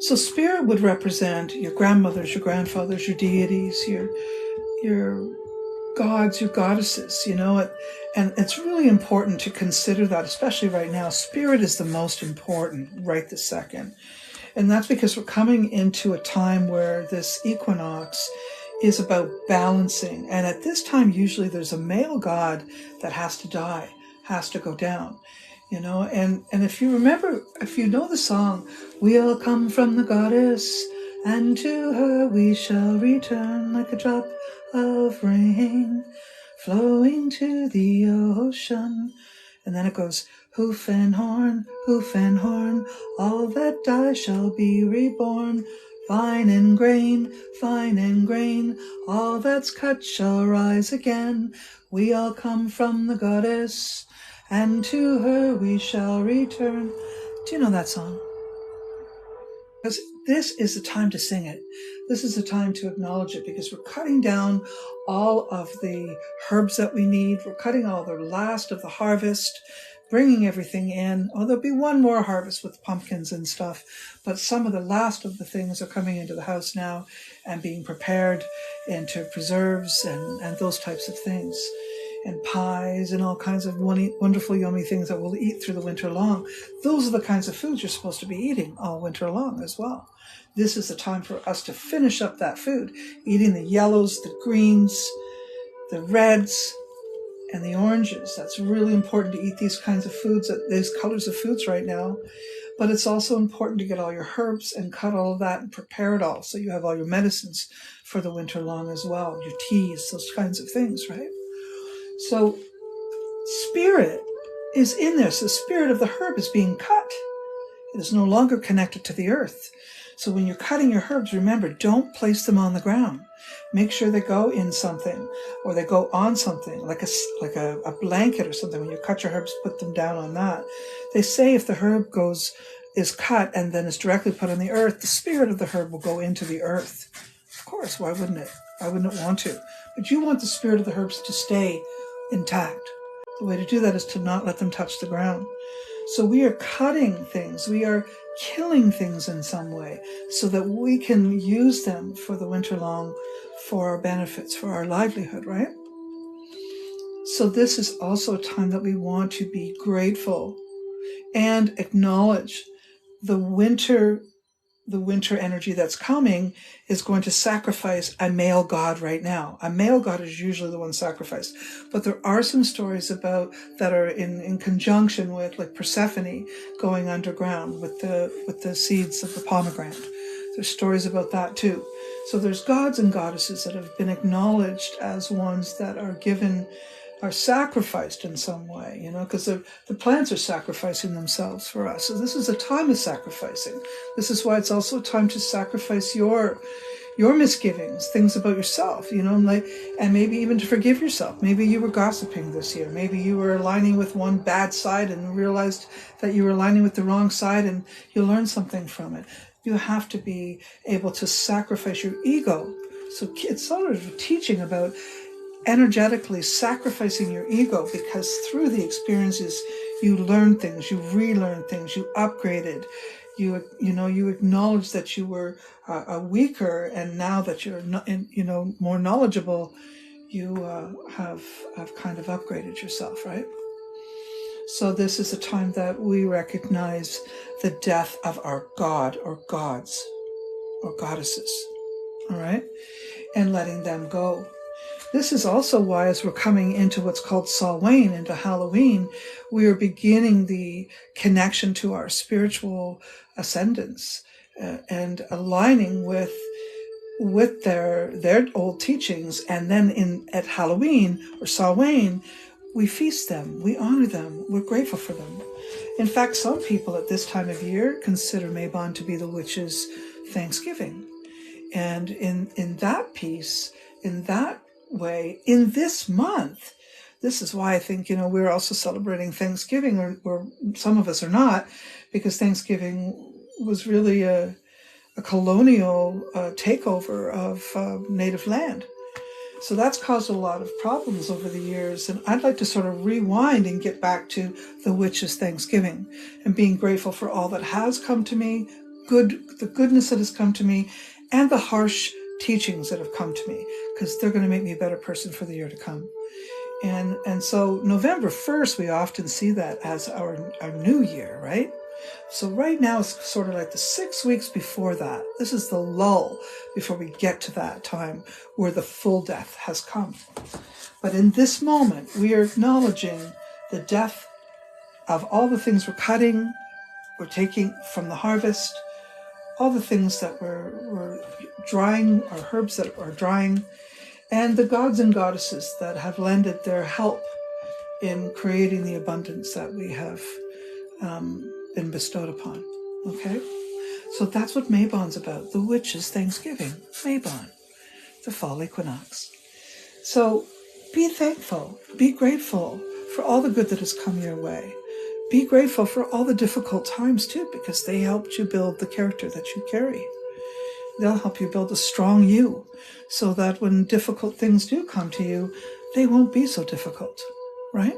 So spirit would represent your grandmothers, your grandfathers, your deities, your gods, your goddesses, and it's really important to consider that, especially right now. Spirit is the most important right this second. And that's because we're coming into a time where this equinox is about balancing. And at this time, usually there's a male god that has to die, has to go down, and if you remember, if you know the song, we'll come from the goddess, and to her we shall return like a drop of rain flowing to the ocean. And then it goes, hoof and horn, all that die shall be reborn. Fine and grain, all that's cut shall rise again. We all come from the goddess, and to her we shall return. Do you know that song? Because this is the time to sing it. This is the time to acknowledge it, because we're cutting down all of the herbs that we need. We're cutting all the last of the harvest, bringing everything in. Oh, there'll be one more harvest with pumpkins and stuff, but some of the last of the things are coming into the house now and being prepared into preserves and those types of things, and pies and all kinds of wonderful, yummy things that we'll eat through the winter long. Those are the kinds of foods you're supposed to be eating all winter long as well. This is the time for us to finish up that food, eating the yellows, the greens, the reds, and the oranges. That's really important to eat these kinds of foods, these colors of foods right now. But it's also important to get all your herbs and cut all of that and prepare it all, so you have all your medicines for the winter long as well, your teas, those kinds of things, right? So spirit is in there. So the spirit of the herb is being cut. It is no longer connected to the earth. So when you're cutting your herbs, remember, don't place them on the ground. Make sure they go in something, or they go on something, like a blanket or something. When you cut your herbs, put them down on that. They say if the herb is cut and then is directly put on the earth, the spirit of the herb will go into the earth. Of course, why wouldn't it? Why wouldn't it want to? But you want the spirit of the herbs to stay intact. The way to do that is to not let them touch the ground. So we are cutting things, we are killing things in some way, so that we can use them for the winter long, for our benefits, for our livelihood, right? So this is also a time that we want to be grateful and acknowledge the winter energy that's coming is going to sacrifice a male god right now. A male god is usually the one sacrificed. But there are some stories about that are in conjunction with, like Persephone going underground with the seeds of the pomegranate. There's stories about that too. So there's gods and goddesses that have been acknowledged as ones that are sacrificed in some way, because the plants are sacrificing themselves for us. So this is a time of sacrificing. This is why it's also a time to sacrifice your misgivings, things about yourself, and maybe even to forgive yourself. Maybe you were gossiping this year. Maybe you were aligning with one bad side and realized that you were aligning with the wrong side, and you learned something from it. You have to be able to sacrifice your ego. So it's sort of a teaching about energetically sacrificing your ego, because through the experiences you learn things, you relearn things, you upgraded, you acknowledge that you were weaker, and now that you're more knowledgeable, you have kind of upgraded yourself, right? So this is a time that we recognize the death of our god or gods or goddesses, all right, and letting them go. This is also why, as we're coming into what's called Samhain, into Halloween, we are beginning the connection to our spiritual ascendants and aligning with their old teachings. And then at Halloween or Samhain, we feast them, we honor them, we're grateful for them. In fact, some people at this time of year consider Mabon to be the witches' Thanksgiving. And in that piece, in that way, in this month, this is why I think, we're also celebrating Thanksgiving, or some of us are not, because Thanksgiving was really a colonial takeover of native land. So that's caused a lot of problems over the years. And I'd like to sort of rewind and get back to the witches' Thanksgiving and being grateful for all that has come to me, the goodness that has come to me, and the harsh teachings that have come to me, because they're going to make me a better person for the year to come. And so November 1st, we often see that as our new year, right? So right now it's sort of like the 6 weeks before that. This is the lull before we get to that time where the full death has come. But in this moment, we are acknowledging the death of all the things we're cutting, we're taking from the harvest, all the things that we're drying, our herbs that are drying, and the gods and goddesses that have lended their help in creating the abundance that we have been bestowed upon. Okay? So that's what Mabon's about. The witch's Thanksgiving. Mabon, the fall equinox. So be thankful, be grateful for all the good that has come your way. Be grateful for all the difficult times too, because they helped you build the character that you carry. They'll help you build a strong you, so that when difficult things do come to you, they won't be so difficult, right?